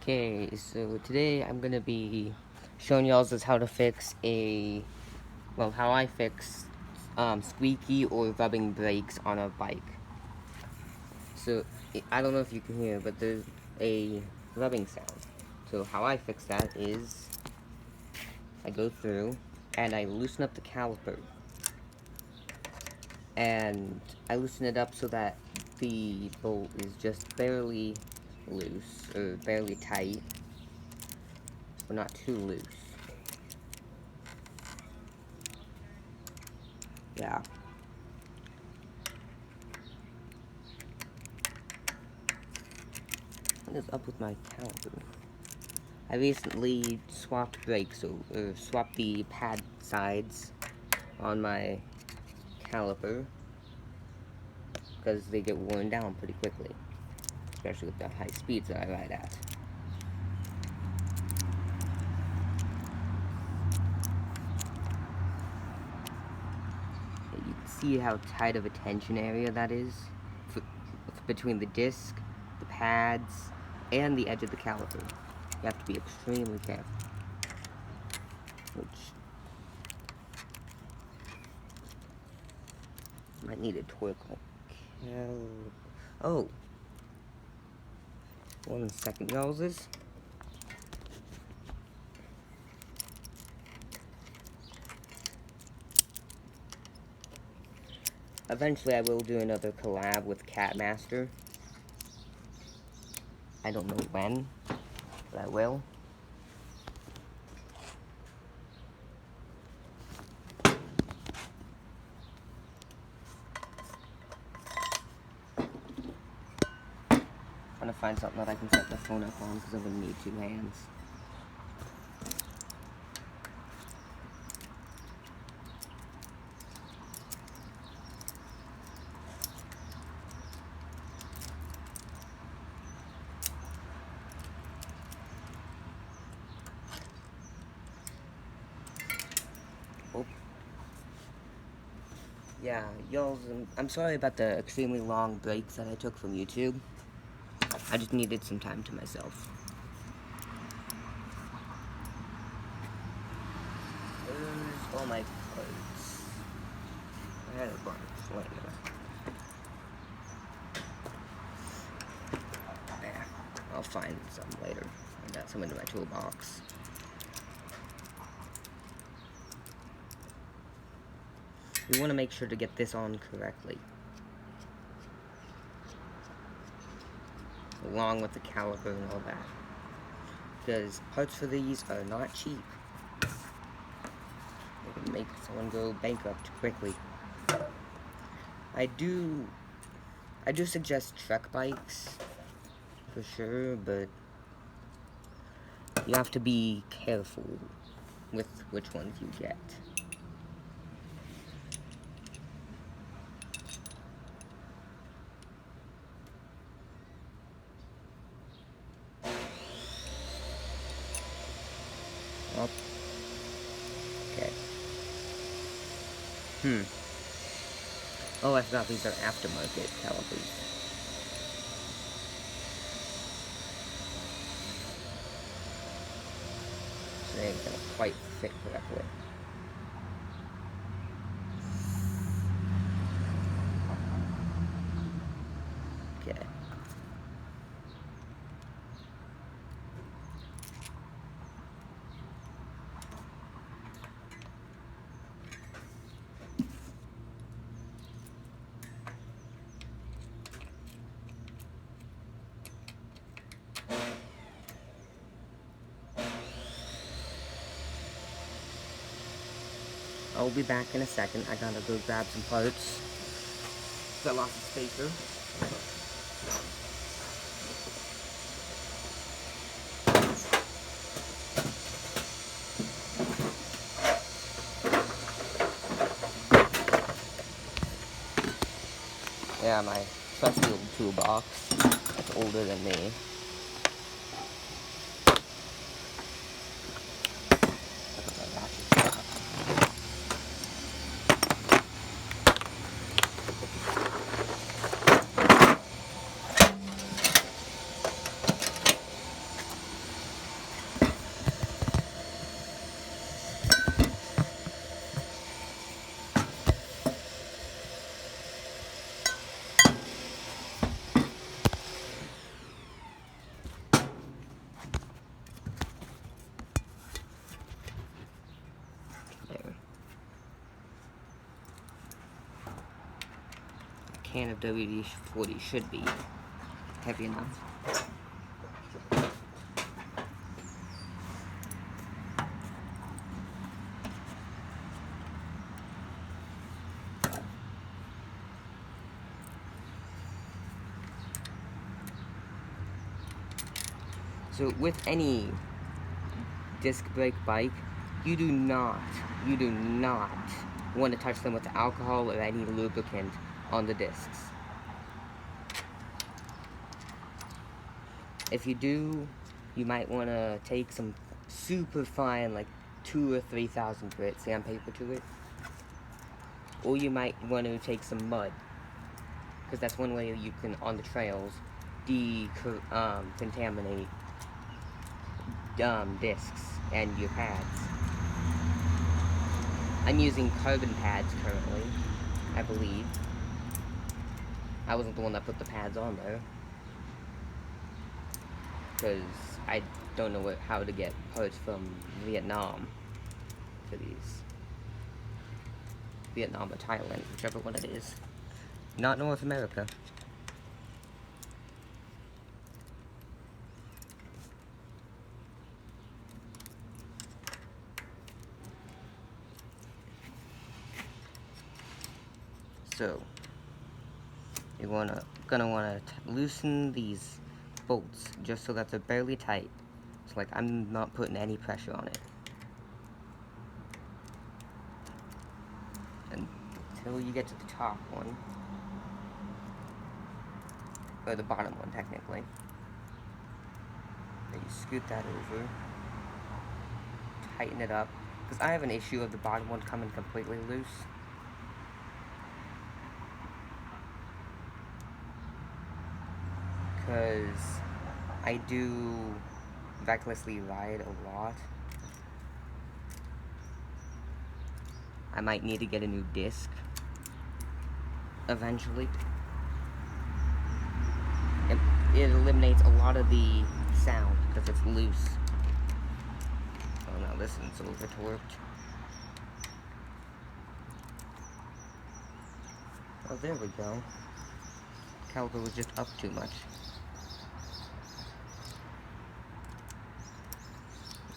Okay, so today I'm gonna be showing y'all how to fix how I fix squeaky or rubbing brakes on a bike. So I don't know if you can hear, but there's a rubbing sound. So how I fix that is I go through and I loosen up the caliper, and I loosen it up so that the bolt is just barely loose or barely tight, but not too loose. Yeah. What is up with my caliper? I recently swapped brakes, or swapped the pad sides on my caliper because they get worn down pretty quickly, especially with the high speeds that I ride at. You can see how tight of a tension area that is between the disc, the pads, and the edge of the caliper. You have to be extremely careful. Which might need a torque like oh. 1 second, y'allses. Eventually I will do another collab with Catmaster. I don't know when, but I will. I'm trying to find something that I can set the phone up on because I'm going to need 2 hands. Oh. Yeah, y'all, I'm sorry about the extremely long breaks that I took from YouTube. I just needed some time to myself. There's all my parts. I had a bunch later. Yeah, I'll find some later. I got some in my toolbox. We want to make sure to get this on correctly, along with the caliper and all that, because parts for these are not cheap. They can make someone go bankrupt quickly. I do suggest truck bikes for sure, but you have to be careful with which ones you get. Oh. Okay. Oh, I forgot these are aftermarket calipers. So they ain't gonna quite fit correctly. Okay. I'll be back in a second. I gotta go grab some parts. Fell off the speaker. Yeah, my trusty old toolbox. It's older than me. can of WD-40 should be heavy enough. So with any disc brake bike, you do not want to touch them with alcohol or any lubricant on the discs. If you do, you might want to take some super fine, like 2,000 or 3,000 grit sandpaper to it. Or you might want to take some mud, because that's one way you can, on the trails, contaminate discs and your pads. I'm using carbon pads currently, I believe. I wasn't the one that put the pads on there, because I don't know how to get parts from Vietnam for these. Vietnam or Thailand, whichever one it is. Not North America. So, you're gonna wanna loosen these bolts just so that they're barely tight. So like I'm not putting any pressure on it. Until you get to the top one. Or the bottom one, technically. Then you scoot that over. Tighten it up. Because I have an issue of the bottom one coming completely loose. Because I do recklessly ride a lot. I might need to get a new disc eventually. It eliminates a lot of the sound because it's loose. Oh, now this one's over-torqued. Oh, there we go. Caliper was just up too much.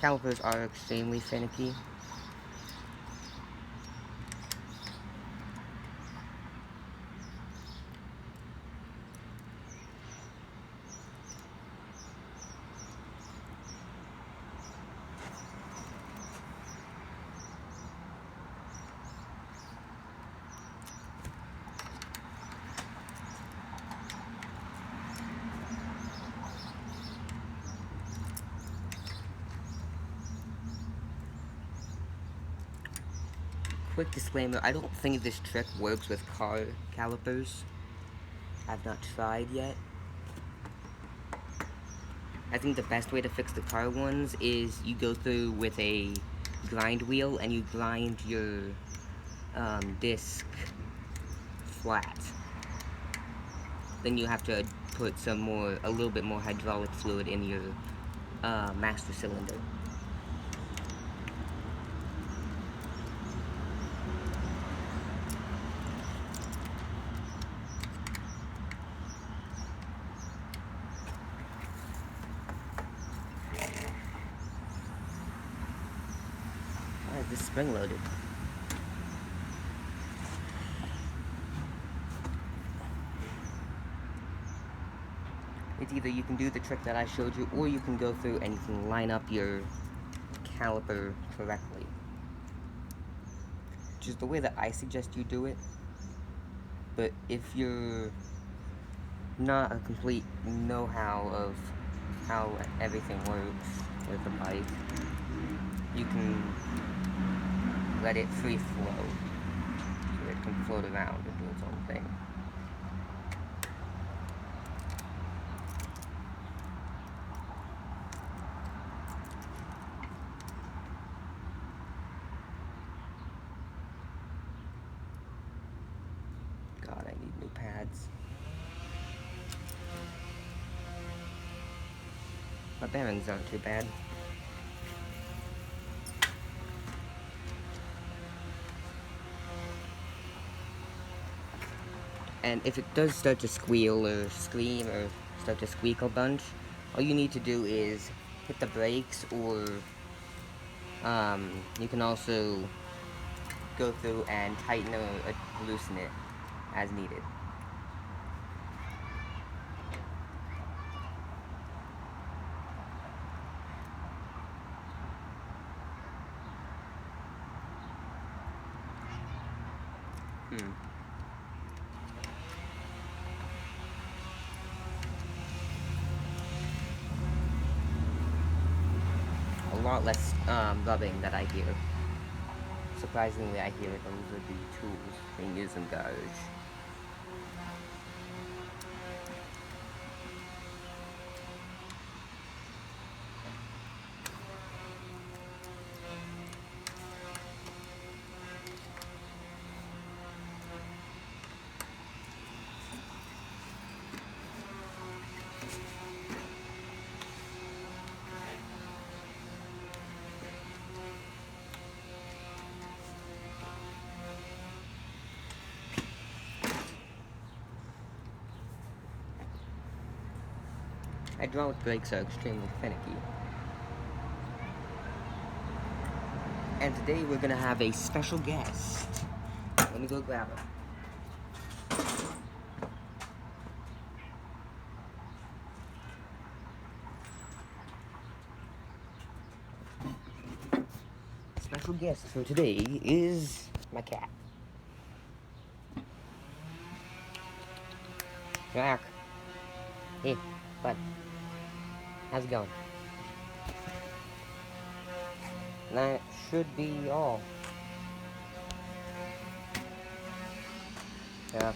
Calipers are extremely finicky. Quick disclaimer, I don't think this trick works with car calipers. I've not tried yet. I think the best way to fix the car ones is you go through with a grind wheel and you grind your disc flat. Then you have to put a little bit more hydraulic fluid in your master cylinder. Why is this spring loaded? It's either you can do the trick that I showed you, or you can go through and you can line up your caliper correctly. Which is the way that I suggest you do it. But if you're not a complete know-how of how everything works with a bike, you can let it free flow, so it can float around and do its own thing. God, I need new pads. My bearings aren't too bad. And if it does start to squeal or scream or start to squeak a bunch, all you need to do is hit the brakes, or you can also go through and tighten or loosen it as needed. A lot less rubbing that I hear. Surprisingly, I hear those are the tools being used in garage. Hydraulic brakes are extremely finicky. And today we're gonna have a special guest. Let me go grab him. Special guest for today is my cat. Jack. Hey, bud. How's it going? That should be all. Yeah.